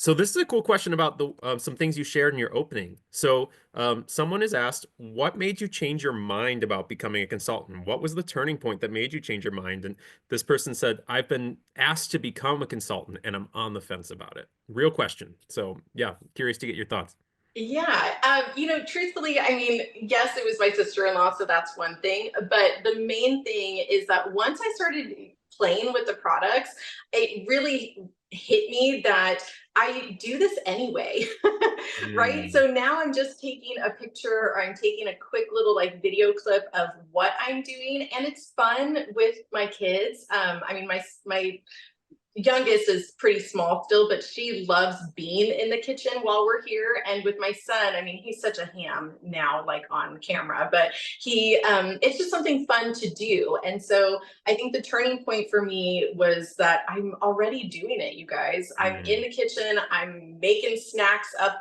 So this is a cool question about the some things you shared in your opening. So someone has asked, what made you change your mind about becoming a consultant? What was the turning point that made you change your mind? And this person said, I've been asked to become a consultant and I'm on the fence about it. Real question. So yeah, curious to get your thoughts. Yeah, truthfully, I mean, yes, it was my sister-in-law, so that's one thing. But the main thing is that once I started playing with the products, it really hit me that I do this anyway, right? Mm, So now I'm just taking a picture or I'm taking a quick little like video clip of what I'm doing, and it's fun with my kids. I mean, my youngest is pretty small still, but she loves being in the kitchen while we're here. And with my son, I mean, he's such a ham now, like on camera, but it's just something fun to do. And so I think the turning point for me was that I'm already doing it, you guys. I'm in mm. the kitchen, I'm making snacks up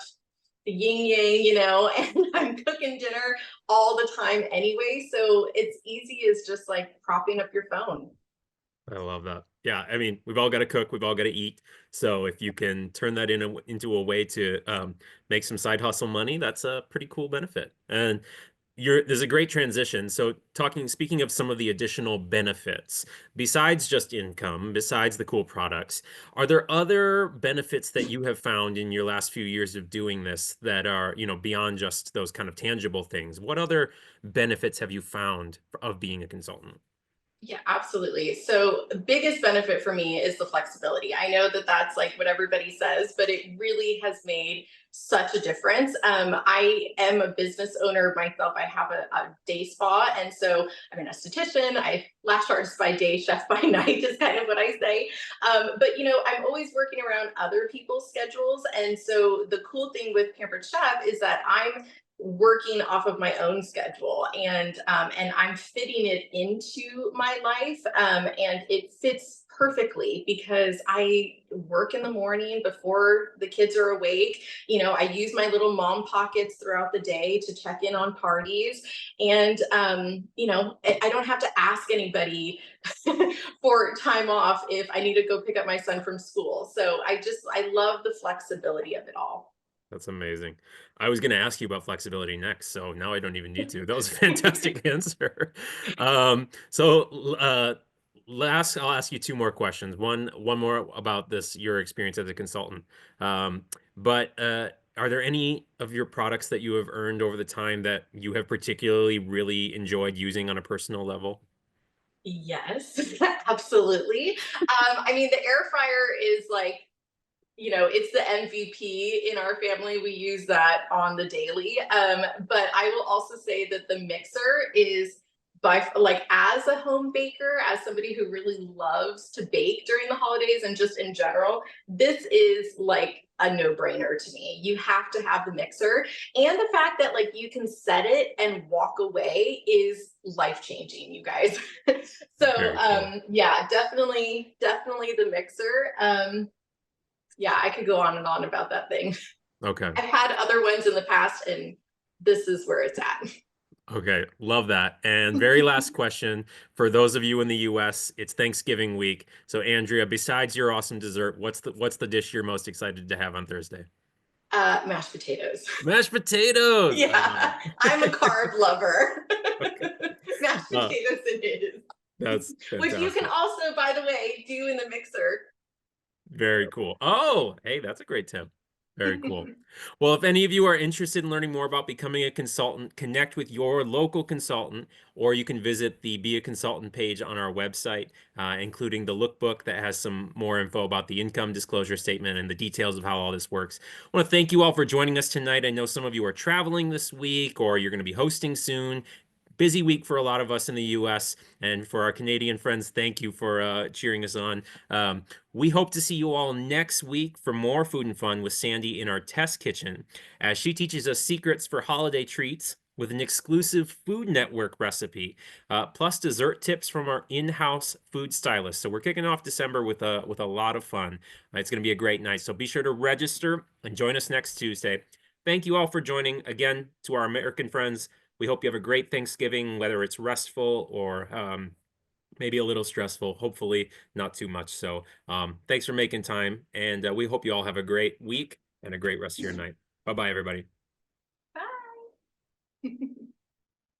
the yin yang, and I'm cooking dinner all the time anyway. So it's easy as just like propping up your phone. I love that. Yeah, I mean, we've all got to cook, we've all got to eat. So if you can turn that into a way to make some side hustle money, that's a pretty cool benefit. And there's a great transition. So speaking of some of the additional benefits, besides just income, besides the cool products, are there other benefits that you have found in your last few years of doing this that are, beyond just those kind of tangible things? What other benefits have you found of being a consultant? Yeah, absolutely. So the biggest benefit for me is the flexibility. I know that that's like what everybody says, but it really has made such a difference. I am a business owner myself. I have a day spa, and so I'm an esthetician. I lash artist by day, chef by night is kind of what I say. But I'm always working around other people's schedules, and so the cool thing with Pampered Chef is that I'm working off of my own schedule, and I'm fitting it into my life, and it fits perfectly because I work in the morning before the kids are awake. I use my little mom pockets throughout the day to check in on parties, and I don't have to ask anybody for time off if I need to go pick up my son from school. So I love the flexibility of it all. That's amazing. I was going to ask you about flexibility next, so now I don't even need to. That was a fantastic answer. Last, I'll ask you two more questions. One more about your experience as a consultant. But are there any of your products that you have earned over the time that you have particularly really enjoyed using on a personal level? Yes, absolutely. I mean, the air fryer is like, it's the MVP in our family. We use that on the daily. But I will also say that the mixer is like, as a home baker, as somebody who really loves to bake during the holidays and just in general, this is like a no-brainer to me. You have to have the mixer. And the fact that like you can set it and walk away is life-changing, you guys. So Very cool. yeah, definitely the mixer. Yeah, I could go on and on about that thing. Okay. I've had other ones in the past, and this is where it's at. Okay, love that. And very last question for those of you in the US, it's Thanksgiving week. So Andrea, besides your awesome dessert, what's the dish you're most excited to have on Thursday? Mashed potatoes. Mashed potatoes. I love Yeah, I'm a it. carb lover. Okay. Mashed Uh, potatoes it is. that's Which you can fantastic. also, by the way, do in the mixer. Very cool. Oh, hey, that's a great tip. Very cool. Well, if any of you are interested in learning more about becoming a consultant, connect with your local consultant, or you can visit the Be a Consultant page on our website, including the lookbook that has some more info about the income disclosure statement and the details of how all this works. I want to thank you all for joining us tonight. I know some of you are traveling this week, or you're going to be hosting soon. Busy week for a lot of us in the US. And for our Canadian friends, thank you for cheering us on. We hope to see you all next week for more food and fun with Sandy in our test kitchen as she teaches us secrets for holiday treats with an exclusive Food Network recipe, plus dessert tips from our in-house food stylist. So we're kicking off December with a lot of fun. It's going to be a great night. So be sure to register and join us next Tuesday. Thank you all for joining. Again, to our American friends, we hope you have a great Thanksgiving, whether it's restful or maybe a little stressful, hopefully not too much. So thanks for making time. And we hope you all have a great week and a great rest of your night. Bye-bye, everybody. Bye.